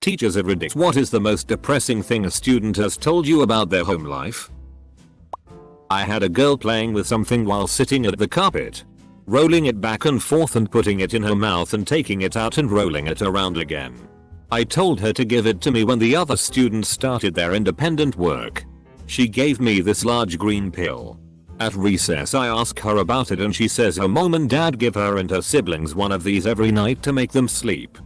teachers at Reddit. What is the most depressing thing a student has told you about their home life? I had a girl playing with something while sitting at the carpet, rolling it back and forth and putting it in her mouth and taking it out and rolling it around again. I told her to give it to me when the other students started their independent work. She gave me this large green pill. At recess I ask her about it and she says her mom and dad give her and her siblings one of these every night to make them sleep.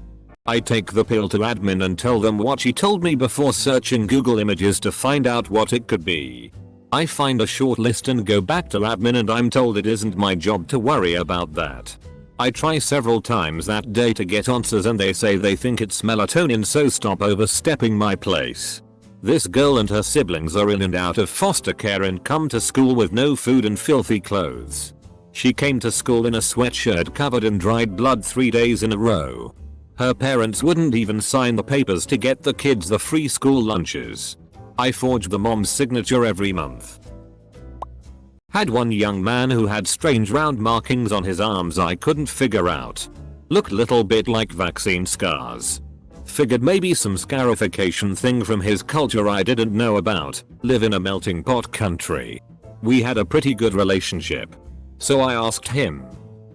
I take the pill to admin and tell them what she told me before searching Google Images to find out what it could be. I find a short list and go back to admin and I'm told it isn't my job to worry about that. I try several times that day to get answers and they say they think it's melatonin, so stop overstepping my place. This girl and her siblings are in and out of foster care and come to school with no food and filthy clothes. She came to school in a sweatshirt covered in dried blood 3 days in a row. Her parents wouldn't even sign the papers to get the kids the free school lunches. I forged the mom's signature every month. Had one young man who had strange round markings on his arms I couldn't figure out. Looked little bit like vaccine scars. Figured maybe some scarification thing from his culture I didn't know about. Live in a melting pot country. We had a pretty good relationship. So I asked him.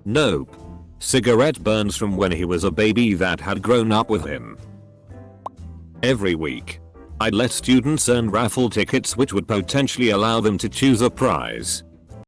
Nope. Cigarette burns from when he was a baby that had grown up with him. Every week, I'd let students earn raffle tickets which would potentially allow them to choose a prize.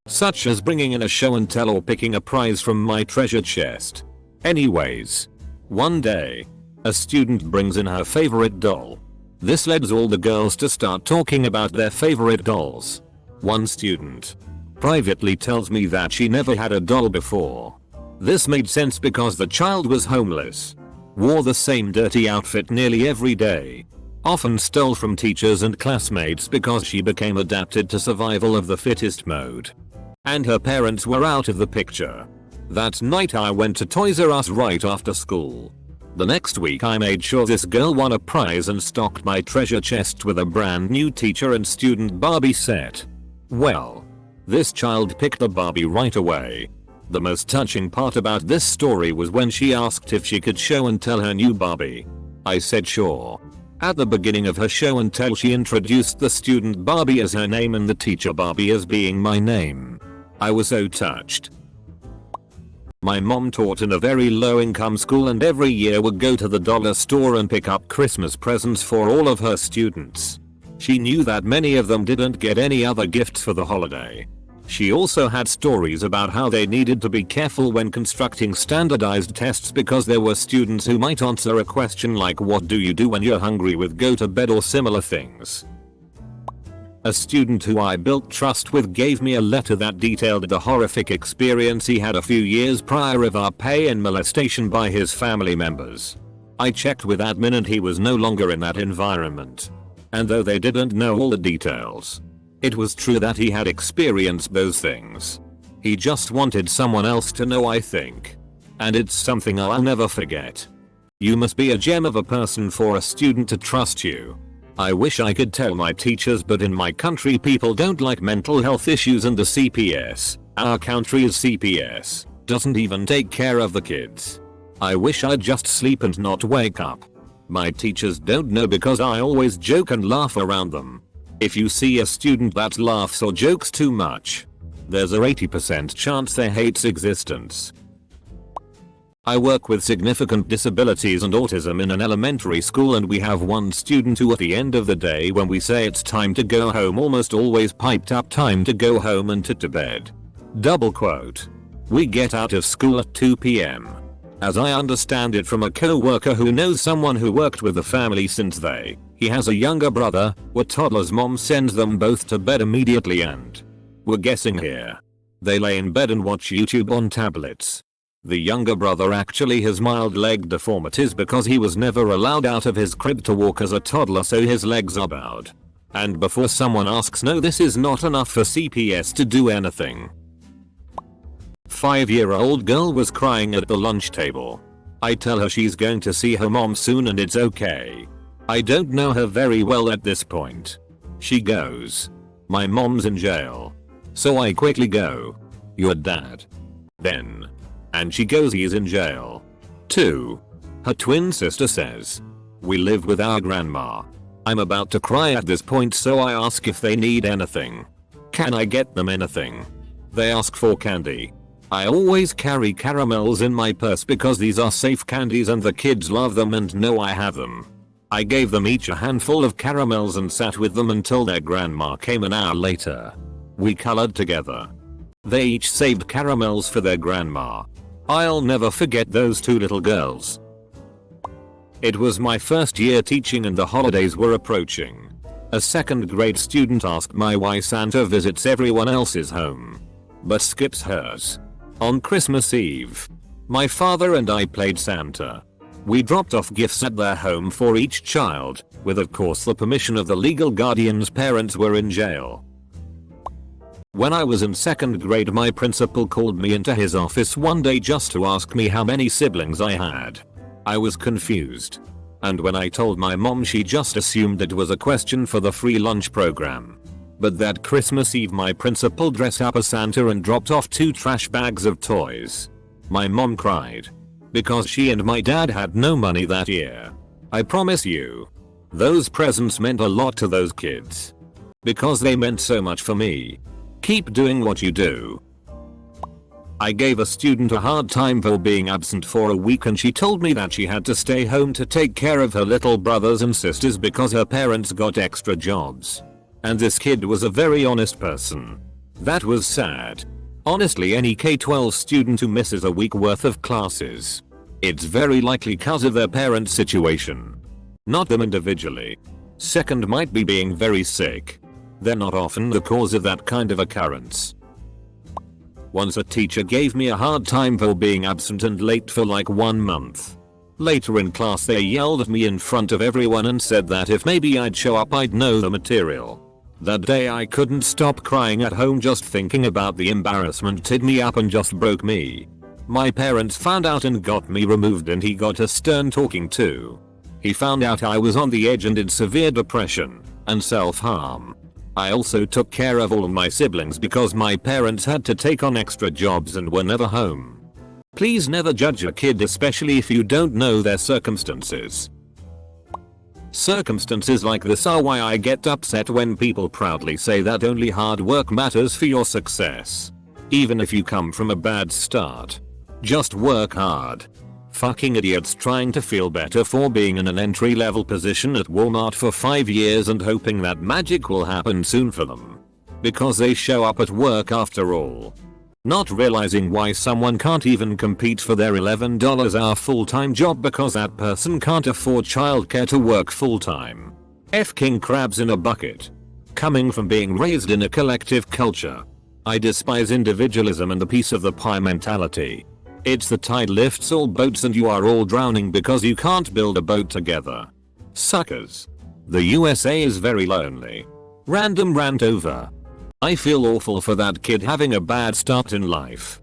Such as bringing in a show and tell or picking a prize from my treasure chest. Anyways, one day, a student brings in her favorite doll. This led all the girls to start talking about their favorite dolls. One student privately tells me that she never had a doll before. This made sense because the child was homeless, wore the same dirty outfit nearly every day, often stole from teachers and classmates because she became adapted to survival of the fittest mode. And her parents were out of the picture. That night I went to Toys R Us right after school. The next week I made sure this girl won a prize and stocked my treasure chest with a brand new teacher and student Barbie set. Well, this child picked the Barbie right away. The most touching part about this story was when she asked if she could show and tell her new Barbie. I said sure. At the beginning of her show and tell she introduced the student Barbie as her name and the teacher Barbie as being my name. I was so touched. My mom taught in a very low income school and every year would go to the dollar store and pick up Christmas presents for all of her students. She knew that many of them didn't get any other gifts for the holiday. She also had stories about how they needed to be careful when constructing standardized tests because there were students who might answer a question like what do you do when you're hungry with go to bed or similar things. A student who I built trust with gave me a letter that detailed the horrific experience he had a few years prior of rape and molestation by his family members. I checked with admin and he was no longer in that environment. And though they didn't know all the details, it was true that he had experienced those things. He just wanted someone else to know, I think. And it's something I'll never forget. You must be a gem of a person for a student to trust you. I wish I could tell my teachers, but in my country people don't like mental health issues and the CPS, our country's CPS, doesn't even take care of the kids. I wish I'd just sleep and not wake up. My teachers don't know because I always joke and laugh around them. If you see a student that laughs or jokes too much, there's a 80% chance they hate's existence. I work with significant disabilities and autism in an elementary school and we have one student who at the end of the day when we say it's time to go home almost always piped up time to go home and to bed. Double quote. We get out of school at 2 p.m. As I understand it from a co-worker who knows someone who worked with the family since he has a younger brother, where toddler's mom sends them both to bed immediately and we're guessing here. They lay in bed and watch YouTube on tablets. The younger brother actually has mild leg deformities because he was never allowed out of his crib to walk as a toddler, so his legs are bowed. And before someone asks, no, this is not enough for CPS to do anything. 5-year-old girl was crying at the lunch table. I tell her she's going to see her mom soon and it's okay. I don't know her very well at this point. She goes, my mom's in jail. So I quickly go, your dad. Then. And she goes, he's in jail. 2. Her twin sister says, We live with our grandma. I'm about to cry at this point, so I ask if they need anything. Can I get them anything? They ask for candy. I always carry caramels in my purse because these are safe candies and the kids love them and know I have them. I gave them each a handful of caramels and sat with them until their grandma came an hour later. We colored together. They each saved caramels for their grandma. I'll never forget those two little girls. It was my first year teaching and the holidays were approaching. A second grade student asked me why Santa visits everyone else's home, but skips hers. On Christmas Eve, my father and I played Santa. We dropped off gifts at their home for each child, with of course the permission of the legal guardian's parents were in jail. When I was in second grade, my principal called me into his office one day just to ask me how many siblings I had. I was confused. And when I told my mom, she just assumed it was a question for the free lunch program. But that Christmas Eve my principal dressed up as Santa and dropped off 2 trash bags of toys. My mom cried. Because she and my dad had no money that year. I promise you, those presents meant a lot to those kids. Because they meant so much for me. Keep doing what you do. I gave a student a hard time for being absent for a week and she told me that she had to stay home to take care of her little brothers and sisters because her parents got extra jobs. And this kid was a very honest person. That was sad. Honestly, any K-12 student who misses a week worth of classes, it's very likely cause of their parents' situation. Not them individually. Second might be being very sick. They're not often the cause of that kind of occurrence. Once a teacher gave me a hard time for being absent and late for like 1 month. Later in class they yelled at me in front of everyone and said that if maybe I'd show up I'd know the material. That day I couldn't stop crying at home just thinking about the embarrassment. Hit me up and just broke me. My parents found out and got me removed and he got a stern talking to. He found out I was on the edge and in severe depression and self-harm. I also took care of all of my siblings because my parents had to take on extra jobs and were never home. Please never judge a kid, especially if you don't know their circumstances. Circumstances like this are why I get upset when people proudly say that only hard work matters for your success. Even if you come from a bad start. Just work hard. Fucking idiots trying to feel better for being in an entry-level position at Walmart for 5 years and hoping that magic will happen soon for them. Because they show up at work after all. Not realizing why someone can't even compete for their $11 hour full-time job because that person can't afford childcare to work full-time. F-king crabs in a bucket. Coming from being raised in a collective culture, I despise individualism and the piece of the pie mentality. It's the tide lifts all boats and you are all drowning because you can't build a boat together. Suckers. The USA is very lonely. Random rant over. I feel awful for that kid having a bad start in life.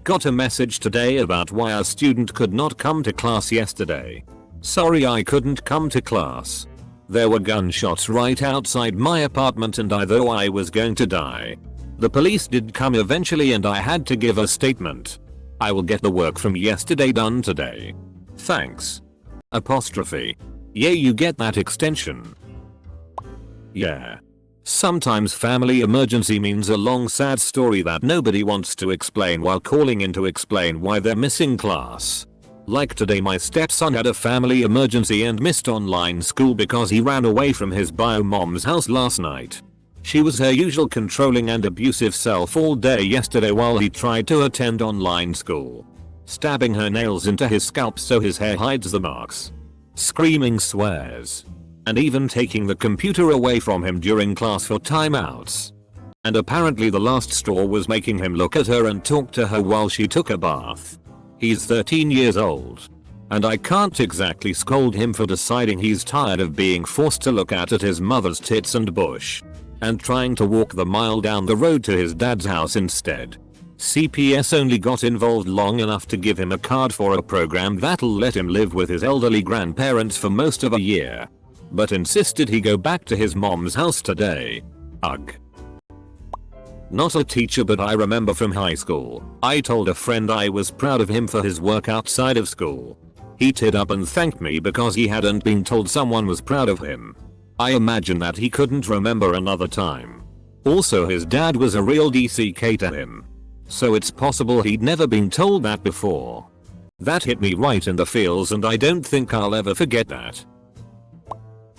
Got a message today about why a student could not come to class yesterday. Sorry, I couldn't come to class. There were gunshots right outside my apartment and I thought I was going to die. The police did come eventually and I had to give a statement. I will get the work from yesterday done today. Thanks. Apostrophe. Yeah, you get that extension. Yeah. Sometimes family emergency means a long sad story that nobody wants to explain while calling in to explain why they're missing class. Like today, my stepson had a family emergency and missed online school because he ran away from his bio mom's house last night. She was her usual controlling and abusive self all day yesterday while he tried to attend online school. Stabbing her nails into his scalp so his hair hides the marks. Screaming swears. And even taking the computer away from him during class for timeouts. And apparently the last straw was making him look at her and talk to her while she took a bath. He's 13 years old. And I can't exactly scold him for deciding he's tired of being forced to look at his mother's tits and bush. And trying to walk the mile down the road to his dad's house instead. CPS only got involved long enough to give him a card for a program that'll let him live with his elderly grandparents for most of a year. But insisted he go back to his mom's house today. Ugh. Not a teacher, but I remember from high school, I told a friend I was proud of him for his work outside of school. He teared up and thanked me because he hadn't been told someone was proud of him. I imagine that he couldn't remember another time. Also, his dad was a real DCK to him. So it's possible he'd never been told that before. That hit me right in the feels, and I don't think I'll ever forget that.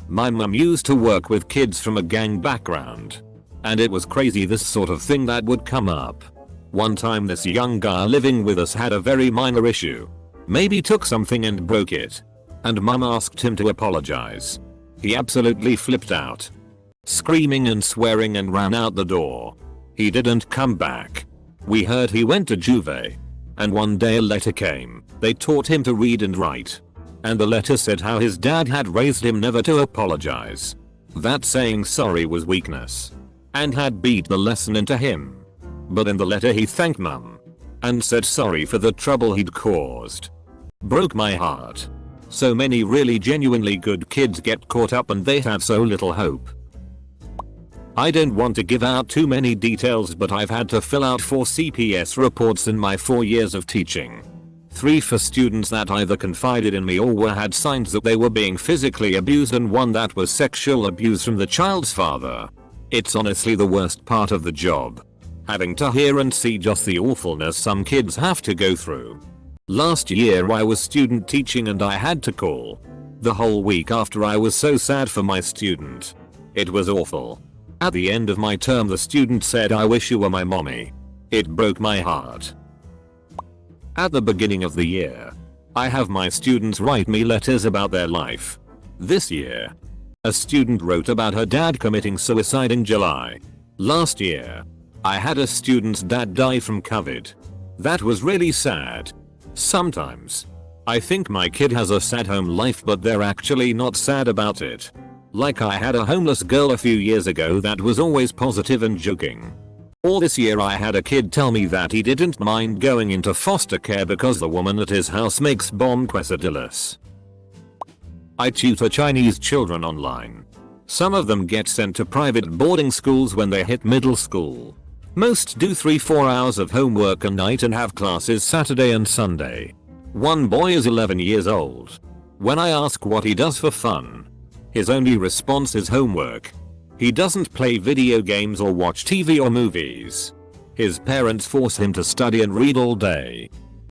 My mum used to work with kids from a gang background. And it was crazy this sort of thing that would come up. One time this young guy living with us had a very minor issue. Maybe took something and broke it. And mum asked him to apologize. He absolutely flipped out. Screaming and swearing and ran out the door. He didn't come back. We heard he went to Juve. And one day a letter came. They taught him to read and write. And the letter said how his dad had raised him never to apologize. That saying sorry was weakness. And had beat the lesson into him. But in the letter he thanked mum. And said sorry for the trouble he'd caused. Broke my heart. So many really genuinely good kids get caught up and they have so little hope. I don't want to give out too many details, but I've had to fill out 4 CPS reports in my 4 years of teaching. 3 for students that either confided in me or had signs that they were being physically abused, and 1 that was sexual abuse from the child's father. It's honestly the worst part of the job. Having to hear and see just the awfulness some kids have to go through. Last year I was student teaching and I had to call the whole week after I was so sad for my student. It was awful. At the end of my term the student said, "I wish you were my mommy." It broke my heart. At the beginning of the year, I have my students write me letters about their life. This year, a student wrote about her dad committing suicide in July. Last year, I had a student's dad die from COVID. That was really sad. Sometimes, I think my kid has a sad home life, but they're actually not sad about it. Like I had a homeless girl a few years ago that was always positive and joking. Or this year I had a kid tell me that he didn't mind going into foster care because the woman at his house makes bomb quesadillas. I tutor Chinese children online. Some of them get sent to private boarding schools when they hit middle school. Most do 3-4 hours of homework a night and have classes Saturday and Sunday. One boy is 11 years old. When I ask what he does for fun, his only response is homework. He doesn't play video games or watch TV or movies. His parents force him to study and read all day.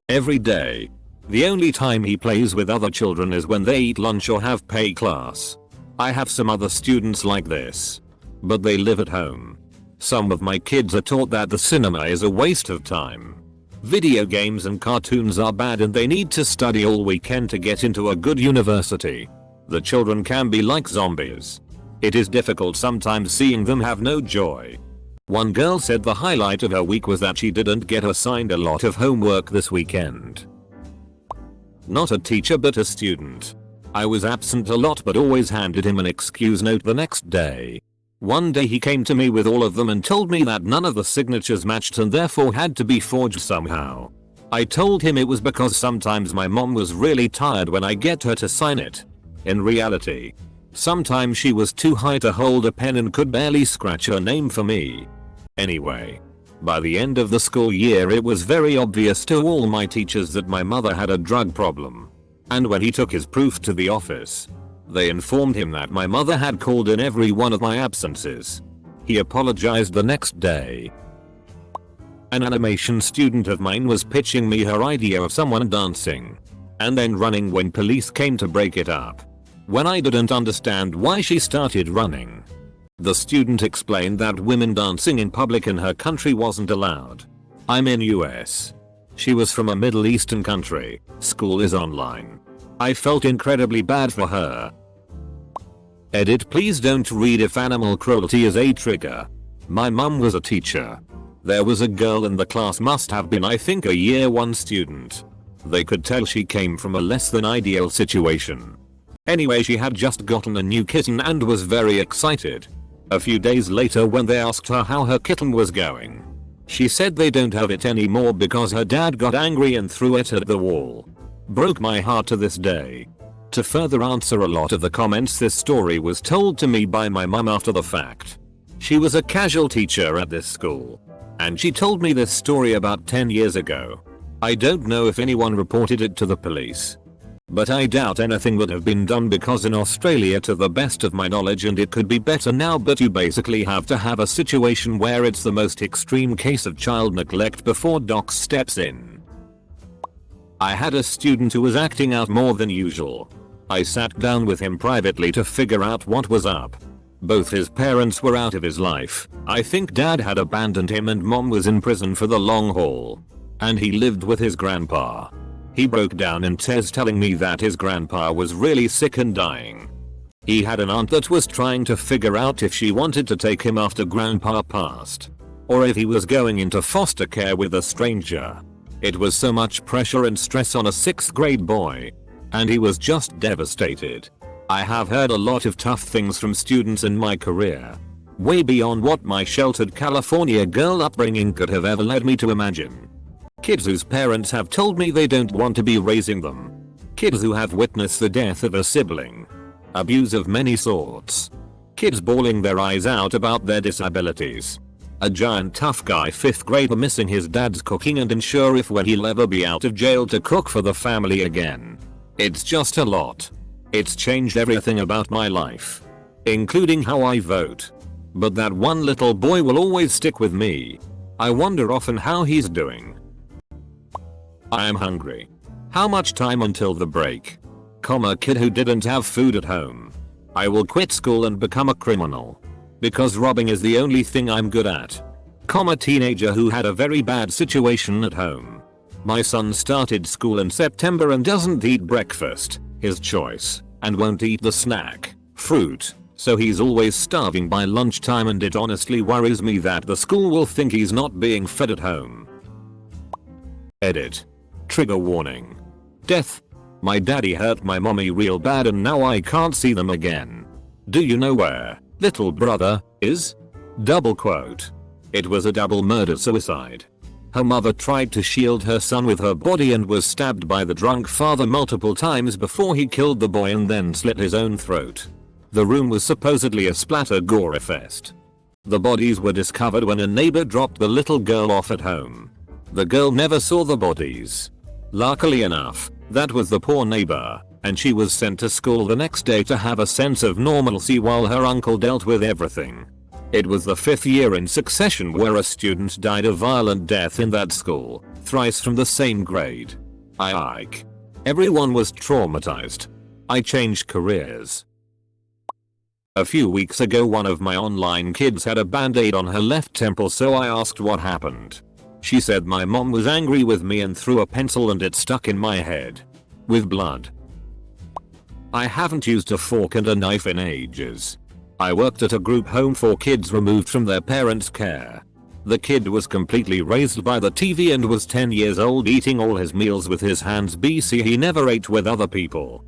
Every day. The only time he plays with other children is when they eat lunch or have PE class. I have some other students like this. But they live at home. Some of my kids are taught that the cinema is a waste of time. Video games and cartoons are bad and they need to study all weekend to get into a good university. The children can be like zombies. It is difficult sometimes seeing them have no joy. One girl said the highlight of her week was that she didn't get assigned a lot of homework this weekend. Not a teacher but a student. I was absent a lot but always handed him an excuse note the next day. One day he came to me with all of them and told me that none of the signatures matched and therefore had to be forged somehow. I told him it was because sometimes my mom was really tired when I get her to sign it. In reality, sometimes she was too high to hold a pen and could barely scratch her name for me. Anyway, by the end of the school year it was very obvious to all my teachers that my mother had a drug problem. And when he took his proof to the office, they informed him that my mother had called in every one of my absences. He apologized the next day. An animation student of mine was pitching me her idea of someone dancing and then running when police came to break it up. When I didn't understand why she started running, the student explained that women dancing in public in her country wasn't allowed. I'm in US. She was from a Middle Eastern country. School is online. I felt incredibly bad for her. Edit: please don't read if animal cruelty is a trigger. My mum was a teacher. There was a girl in the class, must have been I think a year 1 student. They could tell she came from a less than ideal situation. Anyway, she had just gotten a new kitten and was very excited. A few days later when they asked her how her kitten was going, she said they don't have it anymore because her dad got angry and threw it at the wall. Broke my heart to this day. To further answer a lot of the comments, this story was told to me by my mum after the fact. She was a casual teacher at this school. And she told me this story about 10 years ago. I don't know if anyone reported it to the police. But I doubt anything would have been done because in Australia, to the best of my knowledge, and it could be better now, but you basically have to have a situation where it's the most extreme case of child neglect before doc steps in. I had a student who was acting out more than usual. I sat down with him privately to figure out what was up. Both his parents were out of his life. I think dad had abandoned him and mom was in prison for the long haul. And he lived with his grandpa. He broke down in tears telling me that his grandpa was really sick and dying. He had an aunt that was trying to figure out if she wanted to take him after grandpa passed, or if he was going into foster care with a stranger. It was so much pressure and stress on a 6th grade boy. And he was just devastated. I have heard a lot of tough things from students in my career. Way beyond what my sheltered California girl upbringing could have ever led me to imagine. Kids whose parents have told me they don't want to be raising them. Kids who have witnessed the death of a sibling. Abuse of many sorts. Kids bawling their eyes out about their disabilities. A giant tough guy 5th grader missing his dad's cooking and unsure if when he'll ever be out of jail to cook for the family again. It's just a lot. It's changed everything about my life, including how I vote. But that one little boy will always stick with me. I wonder often how he's doing. I am hungry. How much time until the break? Kid who didn't have food at home. I will quit school and become a criminal. Because robbing is the only thing I'm good at. Teenager who had a very bad situation at home. My son started school in September and doesn't eat breakfast, his choice, and won't eat the snack, fruit, so he's always starving by lunchtime, and it honestly worries me that the school will think he's not being fed at home. Edit. Trigger warning. Death. My daddy hurt my mommy real bad and now I can't see them again. Do you know where little brother is? Double quote. It was a double murder suicide. Her mother tried to shield her son with her body and was stabbed by the drunk father multiple times before he killed the boy and then slit his own throat. The room was supposedly a splatter gore fest. The bodies were discovered when a neighbor dropped the little girl off at home. The girl never saw the bodies. Luckily enough, that was the poor neighbor, and she was sent to school the next day to have a sense of normalcy while her uncle dealt with everything. It was the 5th year in succession where a student died a violent death in that school, thrice from the same grade. Everyone was traumatized. I changed careers. A few weeks ago one of my online kids had a band-aid on her left temple, so I asked what happened. She said my mom was angry with me and threw a pencil and it stuck in my head. With blood. I haven't used a fork and a knife in ages. I worked at a group home for kids removed from their parents' care. The kid was completely raised by the TV and was 10 years old, eating all his meals with his hands. He never ate with other people.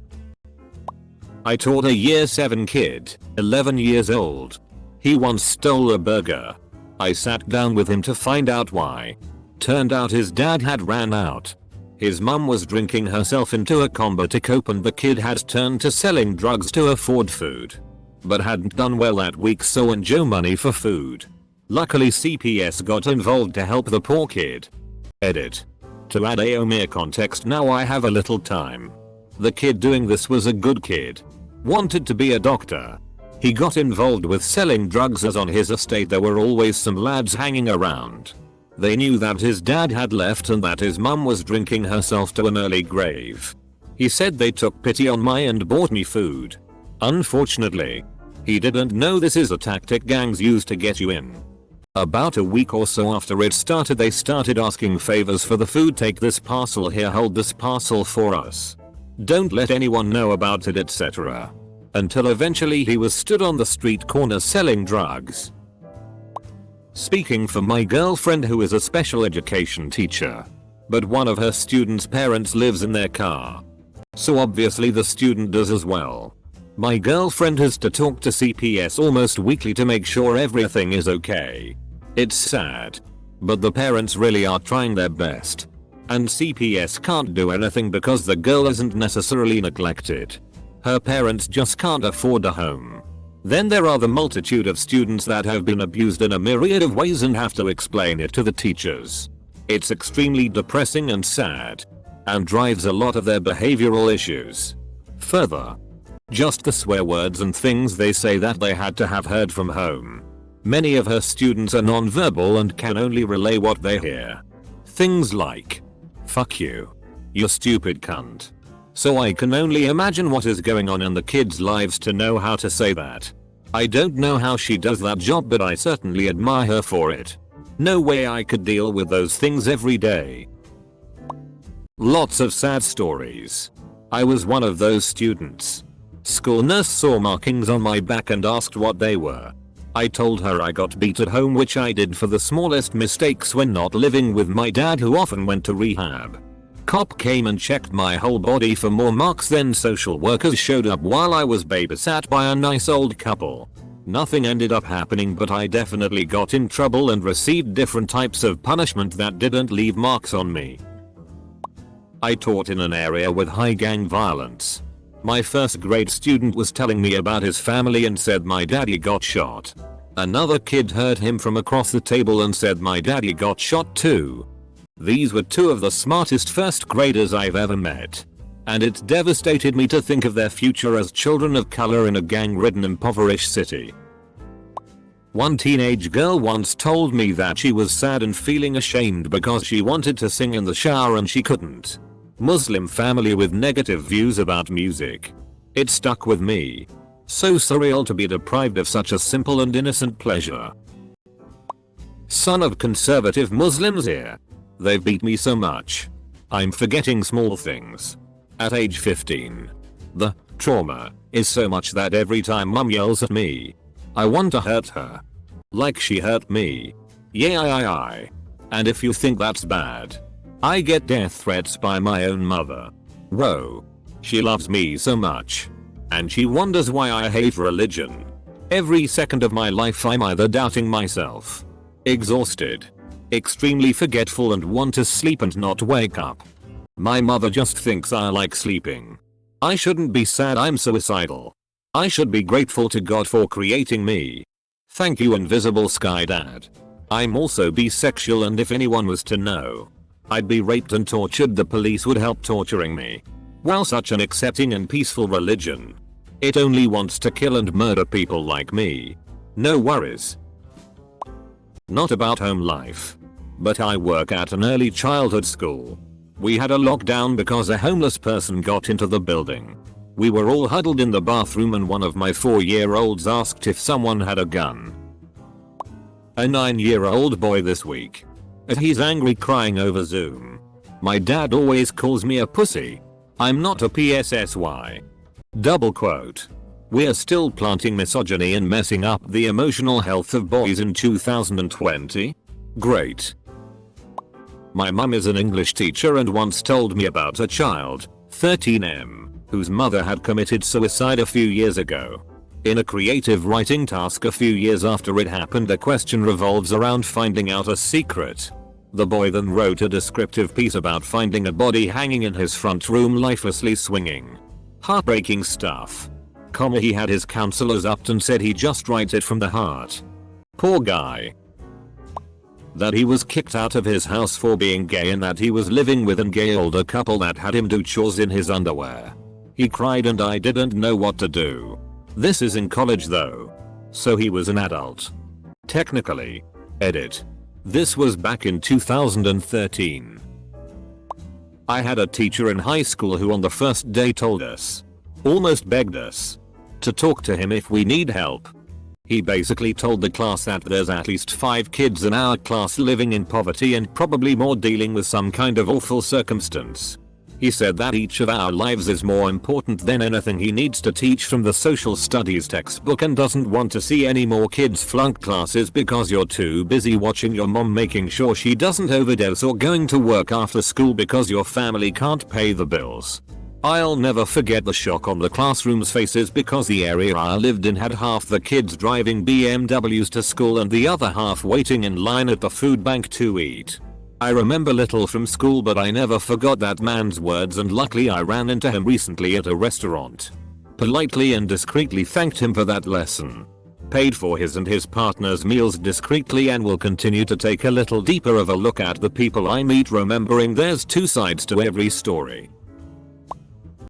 I taught a year 7 kid, 11 years old. He once stole a burger. I sat down with him to find out why. Turned out his dad had ran out. His mum was drinking herself into a coma to cope and the kid had turned to selling drugs to afford food. But hadn't done well that week, so earned Joe money for food. Luckily CPS got involved to help the poor kid. Edit. To add mere context, now I have a little time. The kid doing this was a good kid. Wanted to be a doctor. He got involved with selling drugs as on his estate there were always some lads hanging around. They knew that his dad had left and that his mum was drinking herself to an early grave. He said they took pity on me and bought me food. Unfortunately, he didn't know this is a tactic gangs use to get you in. About a week or so after it started, they started asking favors for the food. Take this parcel here, hold this parcel for us. Don't let anyone know about it, etc. Until eventually he was stood on the street corner selling drugs. Speaking for my girlfriend, who is a special education teacher, but one of her students' parents lives in their car. So obviously the student does as well. My girlfriend has to talk to CPS almost weekly to make sure everything is okay. It's sad, but the parents really are trying their best. And CPS can't do anything because the girl isn't necessarily neglected. Her parents just can't afford a home. Then there are the multitude of students that have been abused in a myriad of ways and have to explain it to the teachers. It's extremely depressing and sad. and drives a lot of their behavioral issues. Further, just the swear words and things they say that they had to have heard from home. Many of her students are non-verbal and can only relay what they hear. Things like, "Fuck you. You stupid cunt." So I can only imagine what is going on in the kids' lives to know how to say that. I don't know how she does that job, but I certainly admire her for it. No way I could deal with those things every day. Lots of sad stories. I was one of those students. School nurse saw markings on my back and asked what they were. I told her I got beat at home, which I did for the smallest mistakes when not living with my dad, who often went to rehab. Cop came and checked my whole body for more marks, then social workers showed up while I was babysat by a nice old couple. Nothing ended up happening, but I definitely got in trouble and received different types of punishment that didn't leave marks on me. I taught in an area with high gang violence. My first grade student was telling me about his family and said my daddy got shot. Another kid heard him from across the table and said my daddy got shot too. These were two of the smartest first graders I've ever met. And it devastated me to think of their future as children of color in a gang-ridden, impoverished city. One teenage girl once told me that she was sad and feeling ashamed because she wanted to sing in the shower and she couldn't. Muslim family with negative views about music. It stuck with me. So surreal to be deprived of such a simple and innocent pleasure. Son of conservative Muslims here. They've beat me so much. I'm forgetting small things. At age 15. The trauma is so much that every time mum yells at me, I want to hurt her. Like she hurt me. Yeah. And if you think that's bad, I get death threats by my own mother. Whoa. She loves me so much. And she wonders why I hate religion. Every second of my life I'm either doubting myself, exhausted, extremely forgetful, and want to sleep and not wake up. My mother just thinks I like sleeping. I shouldn't be sad I'm suicidal. I should be grateful to God for creating me. Thank you, invisible sky dad. I'm also bisexual, and if anyone was to know, I'd be raped and tortured. The police would help torturing me. Wow, such an accepting and peaceful religion. It only wants to kill and murder people like me. No worries. Not about home life. But I work at an early childhood school. We had a lockdown because a homeless person got into the building. We were all huddled in the bathroom and one of my 4-year-olds asked if someone had a gun. A 9-year-old boy this week. And he's angry, crying over Zoom. My dad always calls me a pussy. I'm not a PSSY. Double quote. We're still planting misogyny and messing up the emotional health of boys in 2020? Great. My mum is an English teacher and once told me about a child, 13M, whose mother had committed suicide a few years ago. In a creative writing task a few years after it happened, the question revolves around finding out a secret. The boy then wrote a descriptive piece about finding a body hanging in his front room lifelessly swinging. Heartbreaking stuff. He had his counselors up and said he just writes it from the heart. Poor guy. That he was kicked out of his house for being gay and that he was living with an gay older couple that had him do chores in his underwear. He cried and I didn't know what to do. This is in college though. So he was an adult. Technically. Edit. This was back in 2013. I had a teacher in high school who on the first day told us, almost begged us, to talk to him if we need help. He basically told the class that there's at least 5 kids in our class living in poverty and probably more dealing with some kind of awful circumstance. He said that each of our lives is more important than anything he needs to teach from the social studies textbook and doesn't want to see any more kids flunk classes because you're too busy watching your mom making sure she doesn't overdose or going to work after school because your family can't pay the bills. I'll never forget the shock on the classroom's faces because the area I lived in had half the kids driving BMWs to school and the other half waiting in line at the food bank to eat. I remember little from school, but I never forgot that man's words, and luckily I ran into him recently at a restaurant. Politely and discreetly thanked him for that lesson. paid for his and his partner's meals discreetly, and will continue to take a little deeper of a look at the people I meet, remembering there's two sides to every story.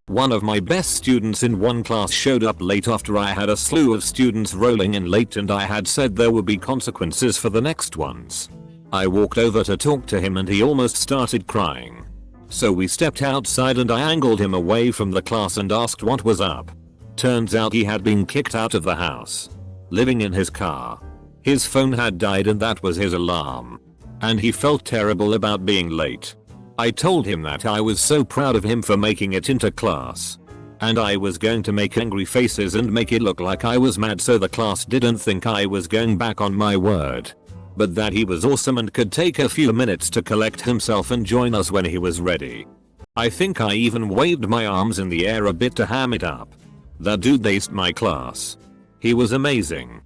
One of my best students in one class showed up late after I had a slew of students rolling in late, and I had said there would be consequences for the next ones. I walked over to talk to him and he almost started crying. So we stepped outside and I angled him away from the class and asked what was up. Turns out he had been kicked out of the house. Living in his car. His phone had died and that was his alarm. And he felt terrible about being late. I told him that I was so proud of him for making it into class. And I was going to make angry faces and make it look like I was mad so the class didn't think I was going back on my word. But that he was awesome and could take a few minutes to collect himself and join us when he was ready. I think I even waved my arms in the air a bit to ham it up. That dude aced my class. He was amazing.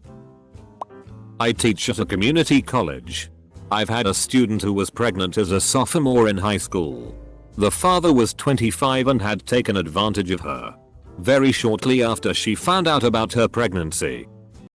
I teach at a community college. I've had a student who was pregnant as a sophomore in high school. The father was 25 and had taken advantage of her. Very shortly after she found out about her pregnancy,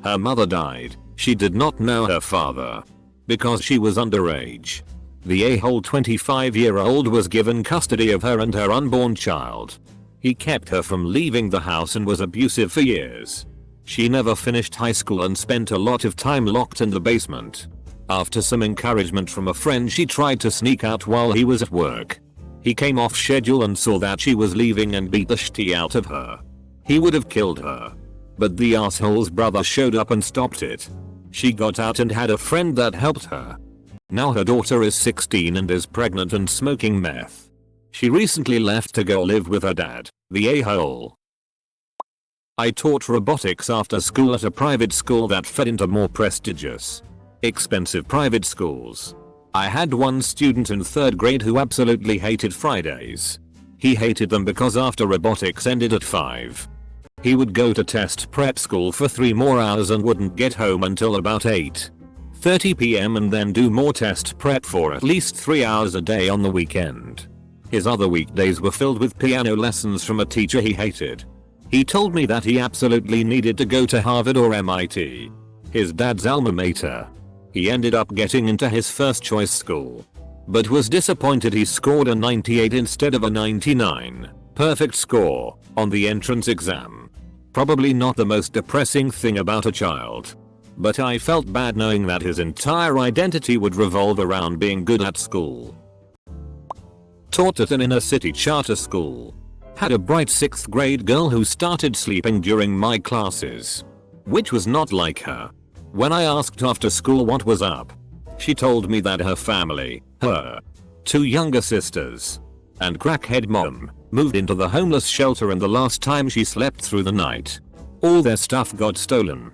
her mother died. She did not know her father because she was underage. The a-hole 25-year-old was given custody of her and her unborn child. He kept her from leaving the house and was abusive for years. She never finished high school and spent a lot of time locked in the basement. After some encouragement from a friend, she tried to sneak out while he was at work. He came off schedule and saw that she was leaving and beat the shit out of her. He would have killed her. But the asshole's brother showed up and stopped it. She got out and had a friend that helped her. Now her daughter is 16 and is pregnant and smoking meth. She recently left to go live with her dad, the a-hole. I taught robotics after school at a private school that fed into more prestigious, expensive private schools. I had one student in 3rd grade who absolutely hated Fridays. He hated them because after robotics ended at 5, he would go to test prep school for 3 more hours and wouldn't get home until about 8:30 p.m. and then do more test prep for at least 3 hours a day on the weekend. His other weekdays were filled with piano lessons from a teacher he hated. He told me that he absolutely needed to go to Harvard or MIT, his dad's alma mater. He ended up getting into his first choice school, but was disappointed he scored a 98 instead of a 99, perfect score, on the entrance exam. Probably not the most depressing thing about a child, but I felt bad knowing that his entire identity would revolve around being good at school. Taught at an inner city charter school. Had a bright 6th grade girl who started sleeping during my classes, which was not like her. When I asked after school what was up, she told me that her family, her 2 younger sisters, and crackhead mom, moved into the homeless shelter, and the last time she slept through the night, all their stuff got stolen.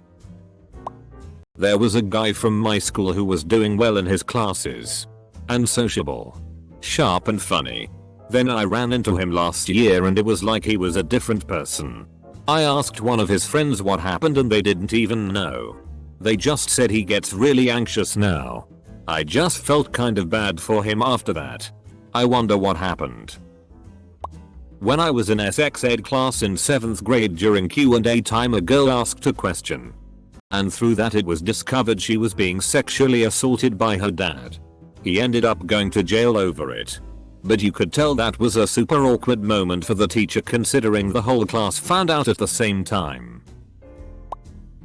There was a guy from my school who was doing well in his classes, and sociable, sharp and funny. Then I ran into him last year and it was like he was a different person. I asked one of his friends what happened and they didn't even know. They just said he gets really anxious now. I just felt kind of bad for him after that. I wonder what happened. When I was in sex ed class in 7th grade during Q&A time, a girl asked a question. And through that it was discovered she was being sexually assaulted by her dad. He ended up going to jail over it. But you could tell that was a super awkward moment for the teacher, considering the whole class found out at the same time.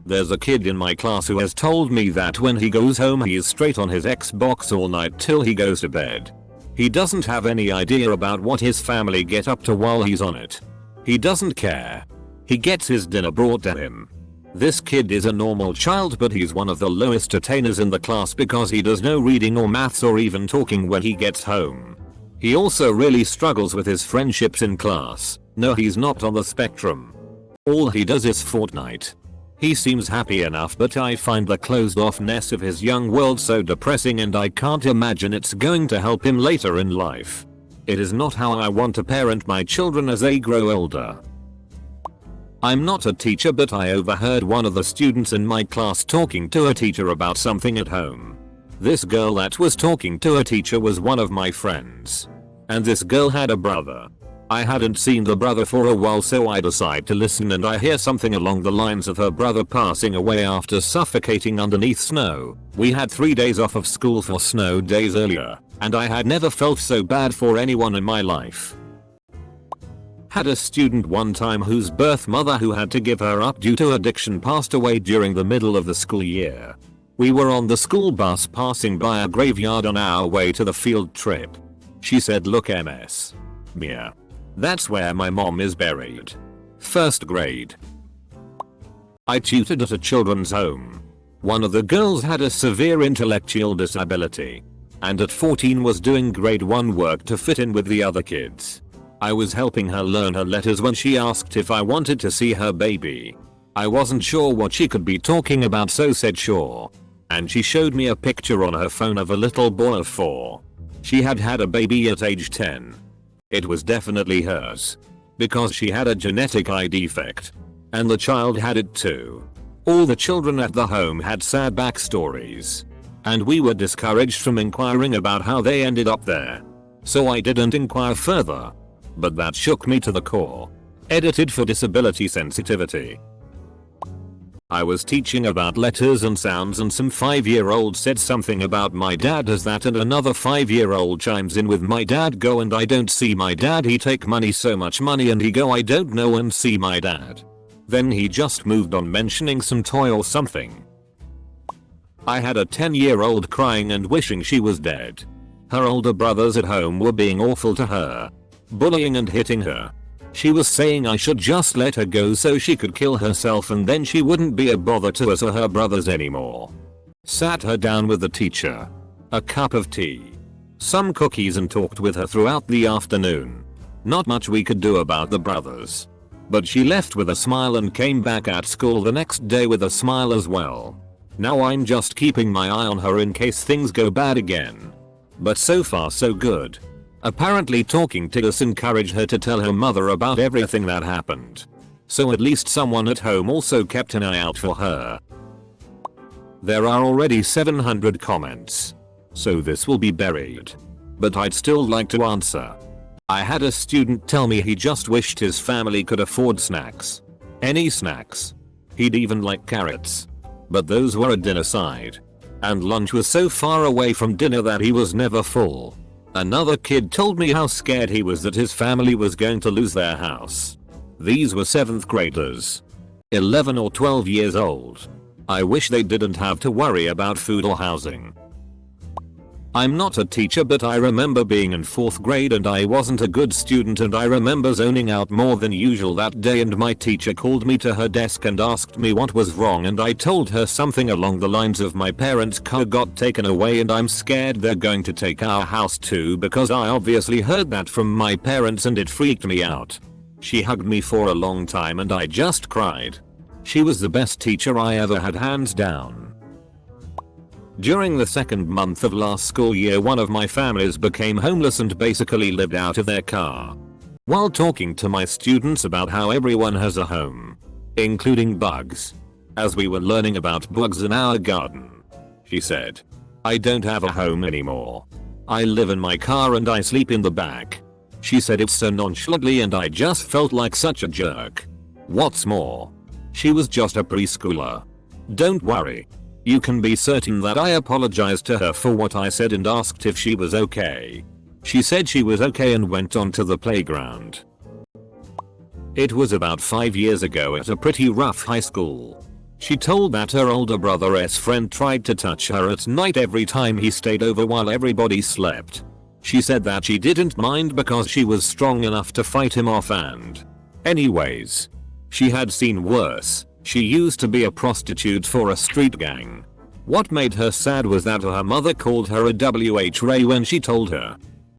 There's a kid in my class who has told me that when he goes home he is straight on his Xbox all night till he goes to bed. He doesn't have any idea about what his family get up to while he's on it. He doesn't care. He gets his dinner brought to him. This kid is a normal child, but he's one of the lowest attainers in the class because he does no reading or maths or even talking when he gets home. He also really struggles with his friendships in class. No, he's not on the spectrum. All he does is Fortnite. He seems happy enough, but I find the closed-offness of his young world so depressing, and I can't imagine it's going to help him later in life. It is not how I want to parent my children as they grow older. I'm not a teacher, but I overheard one of the students in my class talking to a teacher about something at home. This girl that was talking to a teacher was one of my friends. And this girl had a brother. I hadn't seen the brother for a while, so I decide to listen, and I hear something along the lines of her brother passing away after suffocating underneath snow. We had 3 days off of school for snow days earlier, and I had never felt so bad for anyone in my life. Had a student one time whose birth mother, who had to give her up due to addiction, passed away during the middle of the school year. We were on the school bus passing by a graveyard on our way to the field trip. She said, "Look, MS. Mia. That's where my mom is buried." First grade. I tutored at a children's home. One of the girls had a severe intellectual disability, and at 14 was doing grade 1 work to fit in with the other kids. I was helping her learn her letters when she asked if I wanted to see her baby. I wasn't sure what she could be talking about, so said sure. And she showed me a picture on her phone of a little boy of 4. She had had a baby at age 10. It was definitely hers, because she had a genetic eye defect, and the child had it too. All the children at the home had sad backstories, and we were discouraged from inquiring about how they ended up there. So I didn't inquire further. But that shook me to the core. Edited for disability sensitivity. I was teaching about letters and sounds, and some 5-year-old said something about my dad does that, and another 5-year-old chimes in with my dad go and I don't see my dad, he take money, so much money, and he go I don't know and see my dad. Then he just moved on, mentioning some toy or something. I had a 10-year-old crying and wishing she was dead. Her older brothers at home were being awful to her, bullying and hitting her. She was saying I should just let her go so she could kill herself and then she wouldn't be a bother to us or her brothers anymore. Sat her down with the teacher, a cup of tea, some cookies, and talked with her throughout the afternoon. Not much we could do about the brothers, but she left with a smile and came back at school the next day with a smile as well. Now I'm just keeping my eye on her in case things go bad again. But so far so good. Apparently talking to us encouraged her to tell her mother about everything that happened. So at least someone at home also kept an eye out for her. There are already 700 comments, so this will be buried. But I'd still like to answer. I had a student tell me he just wished his family could afford snacks. Any snacks. He'd even like carrots. But those were a dinner side. And lunch was so far away from dinner that he was never full. Another kid told me how scared he was that his family was going to lose their house. These were 7th graders. 11 or 12 years old. I wish they didn't have to worry about food or housing. I'm not a teacher, but I remember being in 4th grade and I wasn't a good student, and I remember zoning out more than usual that day, and my teacher called me to her desk and asked me what was wrong, and I told her something along the lines of my parents' car got taken away and I'm scared they're going to take our house too, because I obviously heard that from my parents and it freaked me out. She hugged me for a long time and I just cried. She was the best teacher I ever had, hands down. During the 2nd month of last school year, one of my families became homeless and basically lived out of their car. While talking to my students about how everyone has a home, including bugs, as we were learning about bugs in our garden, she said, "I don't have a home anymore. I live in my car and I sleep in the back." She said it so nonchalantly and I just felt like such a jerk. What's more, she was just a preschooler. Don't worry. You can be certain that I apologized to her for what I said and asked if she was okay. She said she was okay and went on to the playground. It was about 5 years ago at a pretty rough high school. She told that her older brother's friend tried to touch her at night every time he stayed over while everybody slept. She said that she didn't mind because she was strong enough to fight him off, and anyways, she had seen worse. She used to be a prostitute for a street gang. What made her sad was that her mother called her a WH-ray when she told her.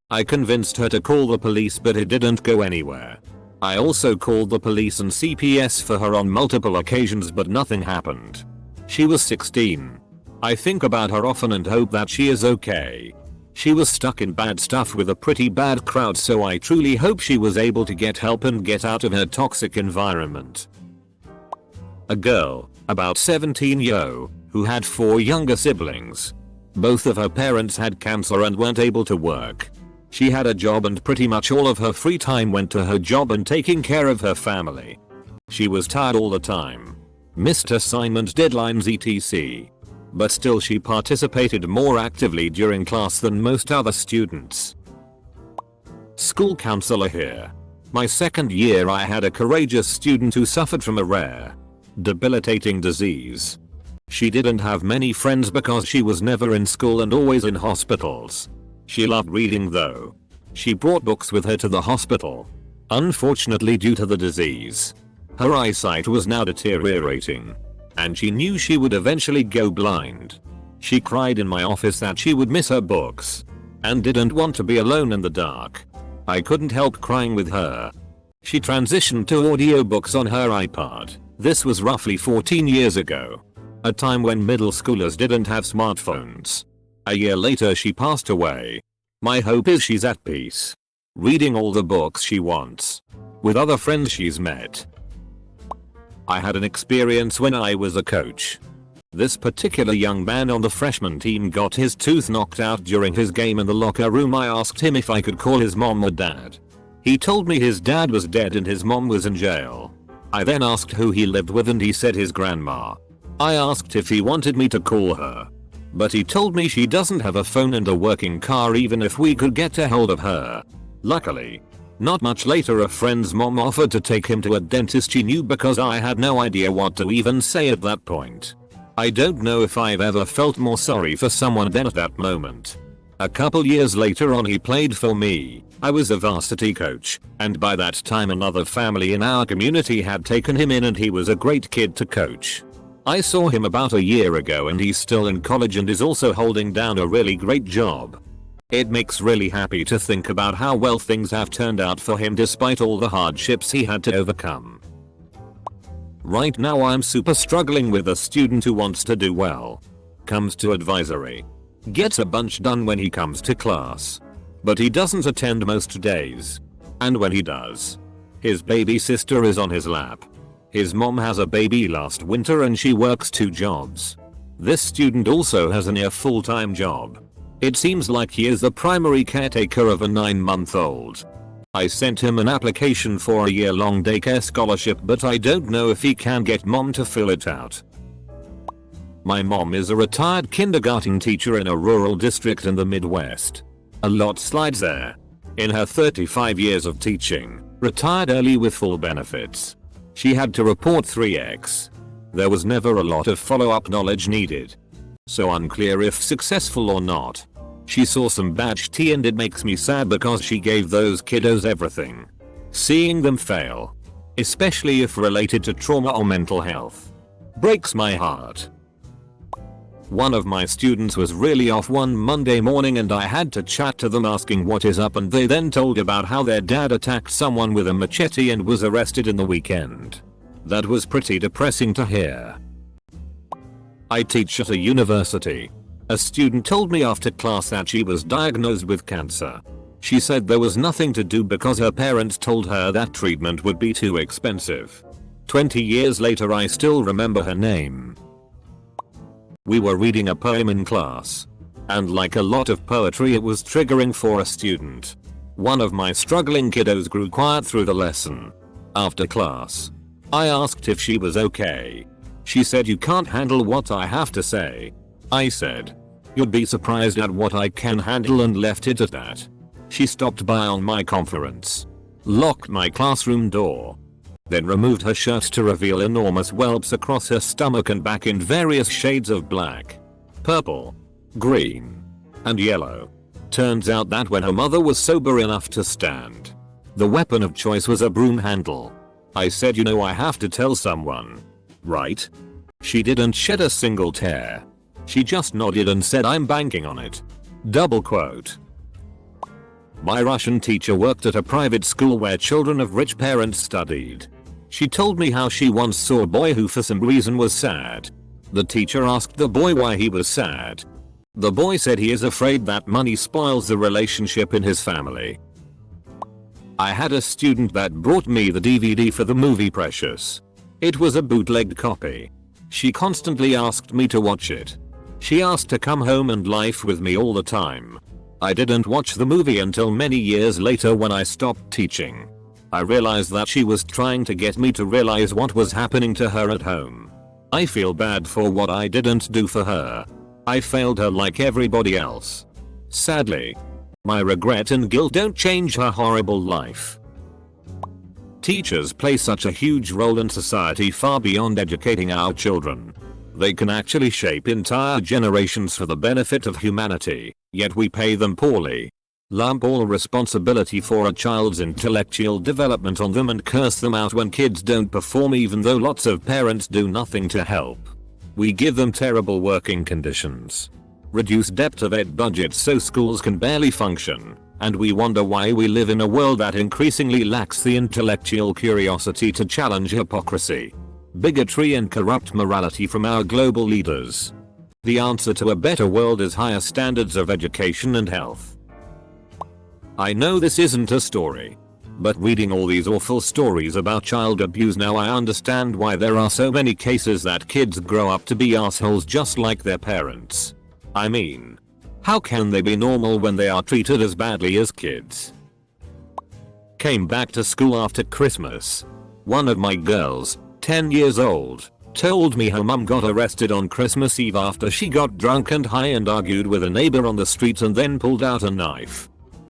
I convinced her to call the police, but it didn't go anywhere. I also called the police and CPS for her on multiple occasions, but nothing happened. She was 16. I think about her often and hope that she is okay. She was stuck in bad stuff with a pretty bad crowd, so I truly hope she was able to get help and get out of her toxic environment. A girl, about 17 who had 4 younger siblings. Both of her parents had cancer and weren't able to work. She had a job and pretty much all of her free time went to her job and taking care of her family. She was tired all the time, missed assignment deadlines etc. But still she participated more actively during class than most other students. School counselor here. My second year I had a courageous student who suffered from a rare, debilitating disease. She didn't have many friends because she was never in school and always in hospitals. She loved reading though. She brought books with her to the hospital. Unfortunately, due to the disease, her eyesight was now deteriorating, and she knew she would eventually go blind. She cried in my office that she would miss her books and didn't want to be alone in the dark. I couldn't help crying with her. She transitioned to audiobooks on her iPod. This was roughly 14 years ago, a time when middle schoolers didn't have smartphones. A year later she passed away. My hope is she's at peace, reading all the books she wants, with other friends she's met. I had an experience when I was a coach. This particular young man on the freshman team got his tooth knocked out during his game in the locker room. I asked him if I could call his mom or dad. He told me his dad was dead and his mom was in jail. I then asked who he lived with and he said his grandma. I asked if he wanted me to call her, but he told me she doesn't have a phone and a working car even if we could get a hold of her. Luckily, not much later a friend's mom offered to take him to a dentist she knew because I had no idea what to even say at that point. I don't know if I've ever felt more sorry for someone than at that moment. A couple years later on he played for me. I was a varsity coach, and by that time another family in our community had taken him in and he was a great kid to coach. I saw him about a year ago and he's still in college and is also holding down a really great job. It makes really happy to think about how well things have turned out for him despite all the hardships he had to overcome. Right now I'm super struggling with a student who wants to do well. Comes to advisory. Gets a bunch done when he comes to class. But he doesn't attend most days. And when he does, his baby sister is on his lap. His mom has a baby last winter and she works 2 jobs. This student also has a near full-time job. It seems like he is the primary caretaker of a 9-month-old. I sent him an application for a year-long daycare scholarship but I don't know if he can get mom to fill it out. My mom is a retired kindergarten teacher in a rural district in the Midwest. A lot slides there. In her 35 years of teaching, retired early with full benefits. She had to report 3x. There was never a lot of follow-up knowledge needed. So unclear if successful or not. She saw some badge T and it makes me sad because she gave those kiddos everything. Seeing them fail, especially if related to trauma or mental health, breaks my heart. One of my students was really off one Monday morning and I had to chat to them asking what is up, and they then told about how their dad attacked someone with a machete and was arrested in the weekend. That was pretty depressing to hear. I teach at a university. A student told me after class that she was diagnosed with cancer. She said there was nothing to do because her parents told her that treatment would be too expensive. 20 years later I still remember her name. We were reading a poem in class, and like a lot of poetry it was triggering for a student. One of my struggling kiddos grew quiet through the lesson. After class, I asked if she was okay. She said, "You can't handle what I have to say." I said, "You'd be surprised at what I can handle," and left it at that. She stopped by on my conference, locked my classroom door, then removed her shirt to reveal enormous whelps across her stomach and back in various shades of black, purple, green, and yellow. Turns out that when her mother was sober enough to stand, the weapon of choice was a broom handle. I said, "You know, I have to tell someone, right?" She didn't shed a single tear. She just nodded and said, "I'm banking on it." Double quote. My Russian teacher worked at a private school where children of rich parents studied. She told me how she once saw a boy who for some reason was sad. The teacher asked the boy why he was sad. The boy said he is afraid that money spoils the relationship in his family. I had a student that brought me the DVD for the movie Precious. It was a bootlegged copy. She constantly asked me to watch it. She asked to come home and life with me all the time. I didn't watch the movie until many years later when I stopped teaching. I realized that she was trying to get me to realize what was happening to her at home. I feel bad for what I didn't do for her. I failed her like everybody else. Sadly, my regret and guilt don't change her horrible life. Teachers play such a huge role in society far beyond educating our children. They can actually shape entire generations for the benefit of humanity, yet we pay them poorly. Lump all responsibility for a child's intellectual development on them and curse them out when kids don't perform, even though lots of parents do nothing to help. We give them terrible working conditions, reduce depth of ed budgets so schools can barely function, and we wonder why we live in a world that increasingly lacks the intellectual curiosity to challenge hypocrisy, bigotry and corrupt morality from our global leaders. The answer to a better world is higher standards of education and health. I know this isn't a story, but reading all these awful stories about child abuse now, I understand why there are so many cases that kids grow up to be assholes just like their parents. I mean, how can they be normal when they are treated as badly as kids? Came back to school after Christmas. One of my girls, 10 years old, told me her mum got arrested on Christmas Eve after she got drunk and high and argued with a neighbor on the street and then pulled out a knife.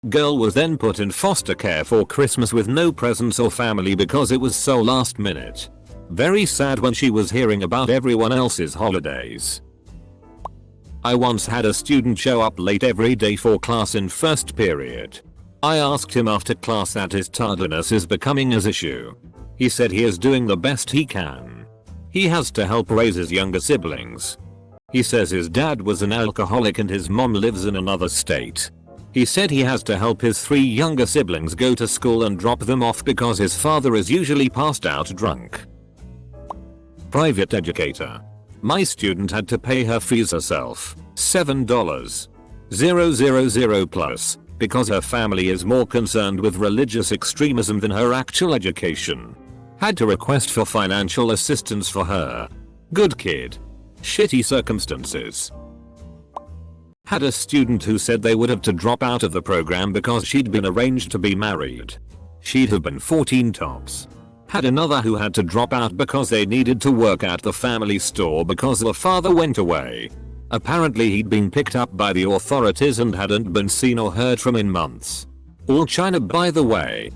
Girl was then put in foster care for Christmas with no presents or family because it was so last minute. Very sad when she was hearing about everyone else's holidays. I once had a student show up late every day for class in first period. I asked him after class that his tardiness is becoming an issue. He said he is doing the best he can. He has to help raise his younger siblings. He says his dad was an alcoholic and his mom lives in another state. He said he has to help his 3 younger siblings go to school and drop them off because his father is usually passed out drunk. Private educator. My student had to pay her fees herself, $7,000 plus, because her family is more concerned with religious extremism than her actual education. Had to request for financial assistance for her. Good kid. Shitty circumstances. Had a student who said they would have to drop out of the program because she'd been arranged to be married. She'd have been 14 tops. Had another who had to drop out because they needed to work at the family store because the father went away. Apparently he'd been picked up by the authorities and hadn't been seen or heard from in months. All China, by the way.